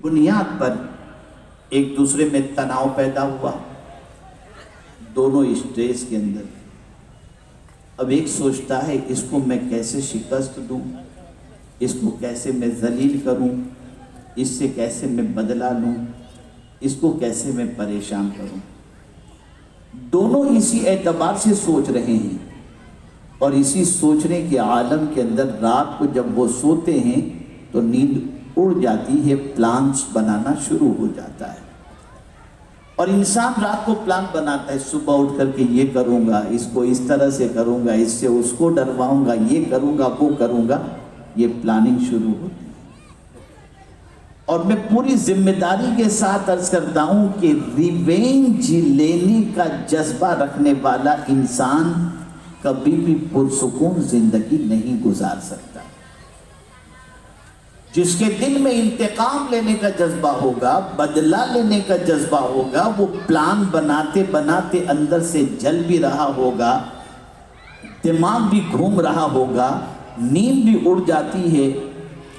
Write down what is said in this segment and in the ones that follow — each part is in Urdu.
بنیاد پر ایک دوسرے میں تناؤ پیدا ہوا، دونوں اسٹریس کے اندر۔ اب ایک سوچتا ہے اس کو میں کیسے شکست دوں، اس کو کیسے میں ذلیل کروں، اس سے کیسے میں بدلہ لوں، اس کو کیسے میں پریشان کروں۔ دونوں اسی اعتبار سے سوچ رہے ہیں، اور اسی سوچنے کے عالم کے اندر رات کو جب وہ سوتے ہیں تو نیند اڑ جاتی ہے، پلانس بنانا شروع ہو جاتا ہے۔ اور انسان رات کو پلان بناتا ہے، صبح اٹھ کر کے یہ کروں گا، اس کو اس طرح سے کروں گا، اس سے اس کو ڈرواؤں گا، یہ کروں گا، وہ کروں گا، یہ پلاننگ شروع ہوتی ہے۔ اور میں پوری ذمہ داری کے ساتھ عرض کرتا ہوں کہ ریونج لینے کا جذبہ رکھنے والا انسان کبھی بھی پرسکون زندگی نہیں گزار سکتا۔ جس کے دل میں انتقام لینے کا جذبہ ہوگا، بدلہ لینے کا جذبہ ہوگا، وہ پلان بناتے بناتے اندر سے جل بھی رہا ہوگا، دماغ بھی گھوم رہا ہوگا، نیند بھی اڑ جاتی ہے،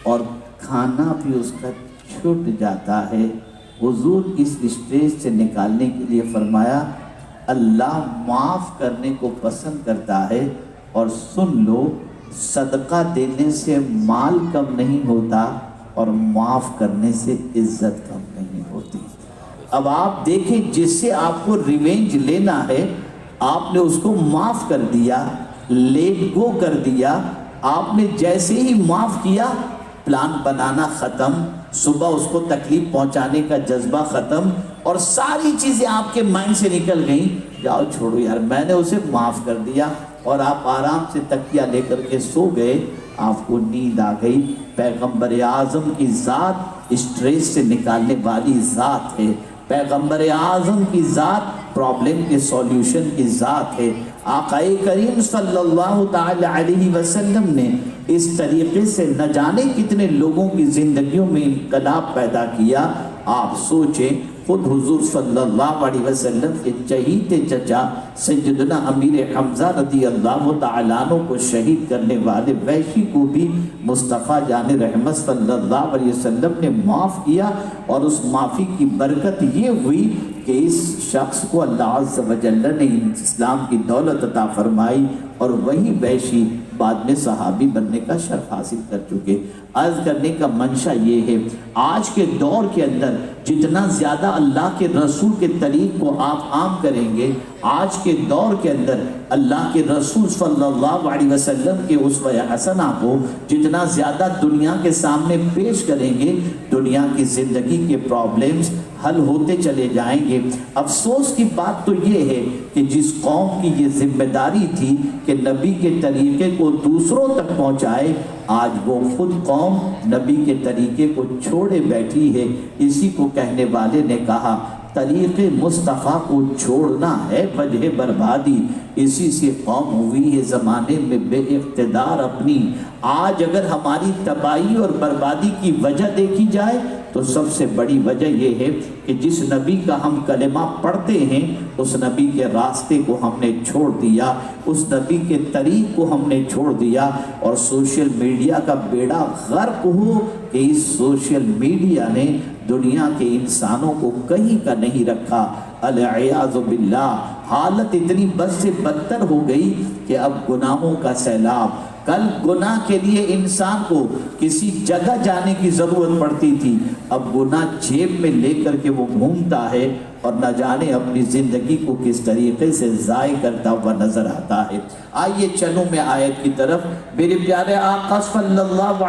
اور کھانا بھی اس کا چھوٹ جاتا ہے۔ حضور اس اسٹیج سے نکالنے کے لیے فرمایا اللہ معاف کرنے کو پسند کرتا ہے، اور سن لو صدقہ دینے سے مال کم نہیں ہوتا، اور معاف کرنے سے عزت کم نہیں ہوتی۔ اب آپ دیکھیں، جس سے آپ کو ریونج لینا ہے، آپ نے اس کو معاف کر دیا، لیٹ گو کر دیا۔ آپ نے جیسے ہی معاف کیا، پلان بنانا ختم، صبح اس کو تکلیف پہنچانے کا جذبہ ختم، اور ساری چیزیں آپ کے مائنڈ سے نکل گئیں۔ جاؤ چھوڑو یار، میں نے اسے معاف کر دیا، اور آپ آرام سے تکیہ لے کر کے سو گئے، آپ کو نیند آ گئی۔ پیغمبر اعظم کی ذات اسٹریس سے نکالنے والی ذات ہے، پیغمبر اعظم کی ذات پرابلم کے سولیوشن کی ذات ہے۔ آقا کریم صلی اللہ تعالی علیہ وسلم نے اس طریقے سے نہ جانے کتنے لوگوں کی زندگیوں میں انقلاب پیدا کیا۔ آپ سوچیں، خود حضور صلی اللہ علیہ وسلم کے چہیتے چچا سیدنا امیر حمزہ رضی اللہ تعالیٰ عنہ کو شہید کرنے والے وحشی کو بھی مصطفیٰ جان رحمت صلی اللہ علیہ وسلم نے معاف کیا، اور اس معافی کی برکت یہ ہوئی کہ اس شخص کو اللہ عز و جل نے اسلام کی دولت عطا فرمائی، اور وہی وحشی بعد میں صحابی بننے کا شرف حاصل کر چکے۔ عرض کرنے کا منشا یہ ہے، آج کے دور کے اندر جتنا زیادہ اللہ کے رسول کے طریق کو آپ عام کریں گے، آج کے دور کے اندر اللہ کے رسول صلی اللہ علیہ وسلم کے اسوہ حسنہ کو جتنا زیادہ دنیا کے سامنے پیش کریں گے، دنیا کی زندگی کے پرابلمز حل ہوتے چلے جائیں گے۔ افسوس کی بات تو یہ ہے کہ جس قوم کی یہ ذمہ داری تھی کہ نبی کے طریقے کو دوسروں تک پہنچائے، آج وہ خود قوم نبی کے طریقے کو چھوڑے بیٹھی ہے۔ اسی کو کہنے والے نے کہا طریق مصطفیٰ کو چھوڑنا ہے وجہ بربادی، اسی سے قوم ہوئی ہے زمانے میں بے اقتدار اپنی۔ آج اگر ہماری تباہی اور بربادی کی وجہ دیکھی جائے تو سب سے بڑی وجہ یہ ہے کہ جس نبی کا ہم کلمہ پڑھتے ہیں، اس نبی کے راستے کو ہم نے چھوڑ دیا، اس نبی کے طریق کو ہم نے چھوڑ دیا، اور سوشل میڈیا کا بیڑا غرق ہو کہ اس سوشل میڈیا نے دنیا کے انسانوں کو کہیں کا نہیں رکھا۔ العیاذ باللہ، حالت اتنی بد سے بدتر ہو گئی کہ اب گناہوں کا سیلاب۔ کل گناہ کے لیے انسان کو کسی جگہ جانے کی ضرورت پڑتی تھی، اب گناہ جیب میں لے کر کے وہ گھومتا ہے، اور نہ جانے اپنی زندگی کو کس طریقے سے ضائع کرتا ہوا نظر آتا ہے۔ آئیے چلوں میں آیت کی طرف۔ میرے پیارے آقا صلی اللہ